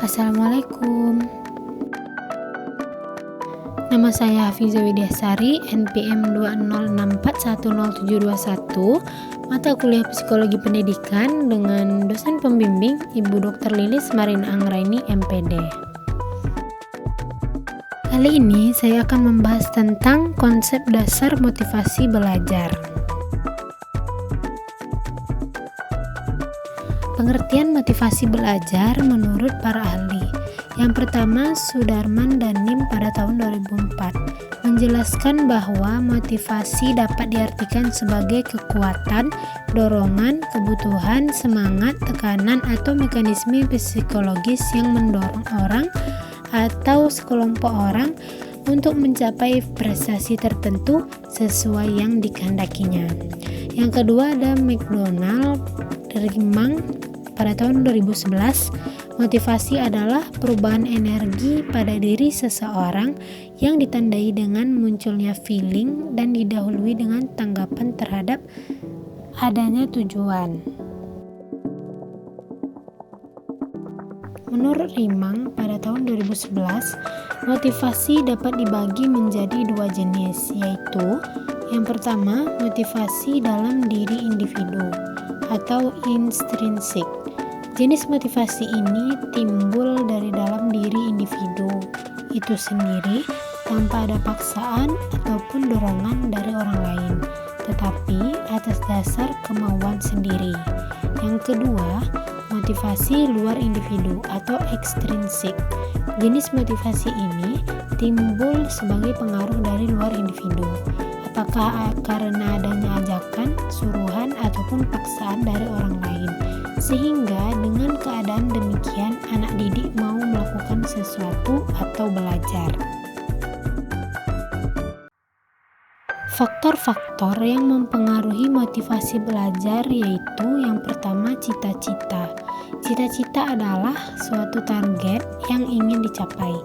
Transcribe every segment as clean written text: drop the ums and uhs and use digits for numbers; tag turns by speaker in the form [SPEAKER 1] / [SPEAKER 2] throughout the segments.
[SPEAKER 1] Assalamualaikum. Nama saya Hafiza Widyasari, NPM 206410721, mata kuliah Psikologi Pendidikan dengan dosen pembimbing Ibu Dr. Lilis Marina Anggraini, MPD. Kali ini saya akan membahas tentang konsep dasar motivasi belajar. Pengertian motivasi belajar menurut para ahli. Yang pertama, Sudarman dan Nim pada tahun 2004 menjelaskan bahwa motivasi dapat diartikan sebagai kekuatan, dorongan, kebutuhan, semangat, tekanan, atau mekanisme psikologis yang mendorong orang atau sekelompok orang untuk mencapai prestasi tertentu sesuai yang dikehendakinya. Yang kedua ada McDonald Rimang pada tahun 2011. Motivasi adalah perubahan energi pada diri seseorang yang ditandai dengan munculnya feeling dan didahului dengan tanggapan terhadap adanya tujuan. Menurut Rimang pada tahun 2011, motivasi dapat dibagi menjadi dua jenis, yaitu yang pertama, motivasi dalam diri individu atau intrinsik. Jenis motivasi ini timbul dari dalam diri individu itu sendiri tanpa ada paksaan ataupun dorongan dari orang lain, tetapi atas dasar kemauan sendiri. Yang kedua, motivasi luar individu atau ekstrinsik. Jenis motivasi ini timbul sebagai pengaruh dari luar individu, apakah karena adanya ajakan, suruhan, ataupun paksaan dari orang lain, sehingga dengan keadaan demikian anak didik mau melakukan sesuatu atau belajar. Faktor-faktor yang mempengaruhi motivasi belajar yaitu yang pertama, cita-cita. Cita-cita adalah suatu target yang ingin dicapai.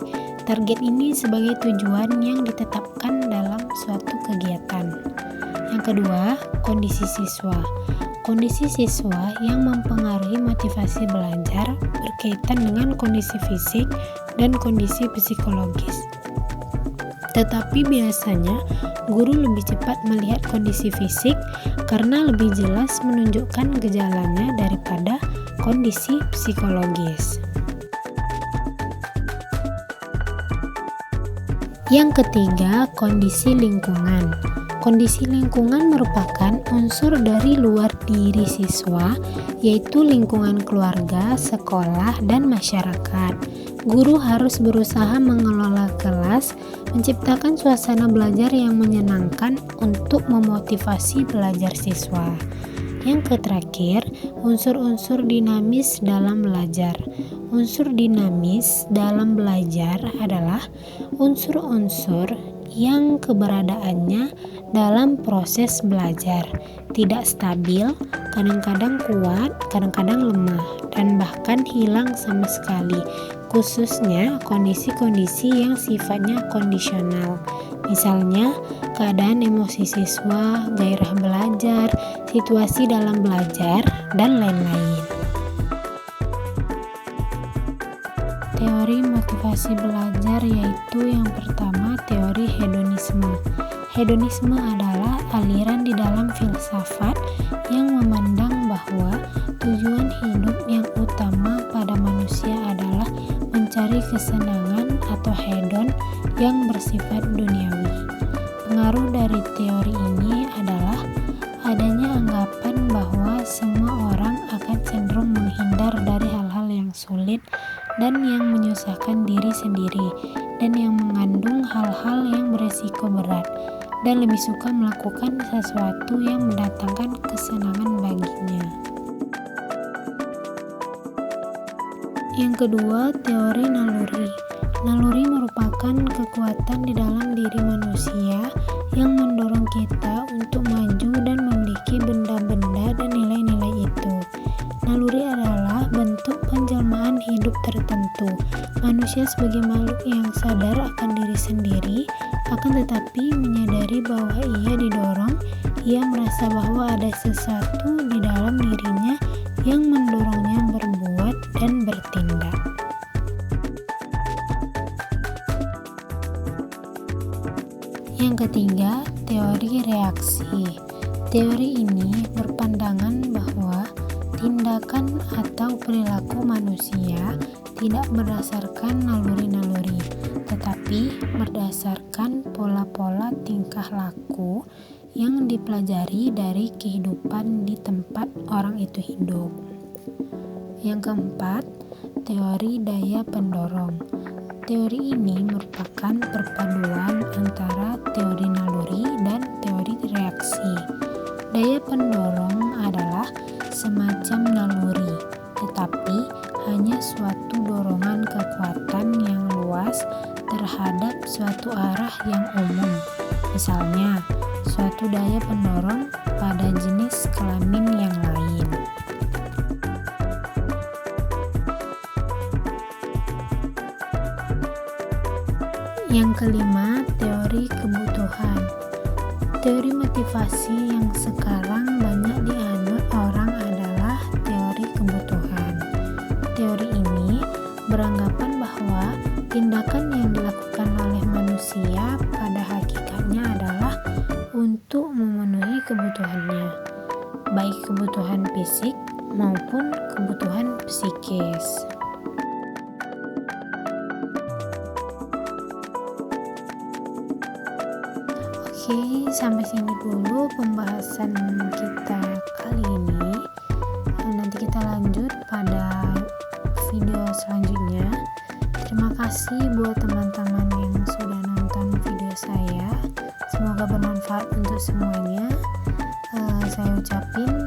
[SPEAKER 1] Target ini sebagai tujuan yang ditetapkan dalam suatu kegiatan. Yang kedua, kondisi siswa. Kondisi siswa yang mempengaruhi motivasi belajar berkaitan dengan kondisi fisik dan kondisi psikologis. Tetapi biasanya guru lebih cepat melihat kondisi fisik karena lebih jelas menunjukkan gejalanya daripada kondisi psikologis. Yang ketiga, kondisi lingkungan. Kondisi lingkungan merupakan unsur dari luar diri siswa, yaitu lingkungan keluarga, sekolah, dan masyarakat. Guru harus berusaha mengelola kelas, menciptakan suasana belajar yang menyenangkan untuk memotivasi belajar siswa. Yang terakhir, unsur-unsur dinamis dalam belajar. Unsur dinamis dalam belajar adalah unsur-unsur yang keberadaannya dalam proses belajar tidak stabil, kadang-kadang kuat, kadang-kadang lemah, dan bahkan hilang sama sekali, khususnya kondisi-kondisi yang sifatnya kondisional. Misalnya, keadaan emosi siswa, gairah belajar, situasi dalam belajar, dan lain-lain. Teori motivasi belajar yaitu yang pertama, teori hedonisme. Hedonisme adalah aliran di dalam filsafat yang memandang bahwa tujuan hidup yang utama pada manusia adalah mencari kesenangan atau hedon yang bersifat duniawi. Pengaruh dari teori ini adalah adanya anggapan bahwa semua orang akan cenderung menghindar dari hal-hal yang sulit dan yang menyusahkan diri sendiri dan yang mengandung hal-hal yang beresiko berat, dan lebih suka melakukan sesuatu yang mendatangkan kesenangan baginya. Yang kedua, teori naluri. Naluri merupakan kekuatan di dalam diri manusia yang mendorong kita untuk maju dan memiliki benda-benda dan nilai-nilai itu. Naluri adalah bentuk penjelmaan hidup tertentu. Manusia sebagai makhluk yang sadar akan diri sendiri, akan tetapi menyadari bahwa ia didorong, ia merasa bahwa ada sesuatu di dalam dirinya yang mendorongnya berbuat dan bertindak. Yang ketiga, teori reaksi. Teori ini berpandangan bahwa tindakan atau perilaku manusia tidak berdasarkan naluri-naluri, tetapi berdasarkan pola-pola tingkah laku yang dipelajari dari kehidupan di tempat orang itu hidup. Yang keempat, teori daya pendorong. Teori ini merupakan perpaduan antara teori naluri dan teori reaksi. Daya pendorong adalah semacam naluri, tetapi hanya suatu dorongan kekuatan yang luas terhadap suatu arah yang umum. Misalnya, suatu daya pendorong pada jenis kelamin yang lain. Yang kelima, teori kebutuhan. Teori motivasi yang sekarang banyak dianut orang adalah teori kebutuhan. Teori ini beranggapan bahwa tindakan yang dilakukan oleh manusia pada hakikatnya adalah untuk memenuhi kebutuhannya, baik kebutuhan fisik maupun kebutuhan psikis. Oke, sampai sini dulu pembahasan kita kali ini. Nanti kita lanjut pada video selanjutnya. Terima kasih buat teman-teman yang sudah nonton video saya. Semoga bermanfaat untuk semuanya. Saya ucapin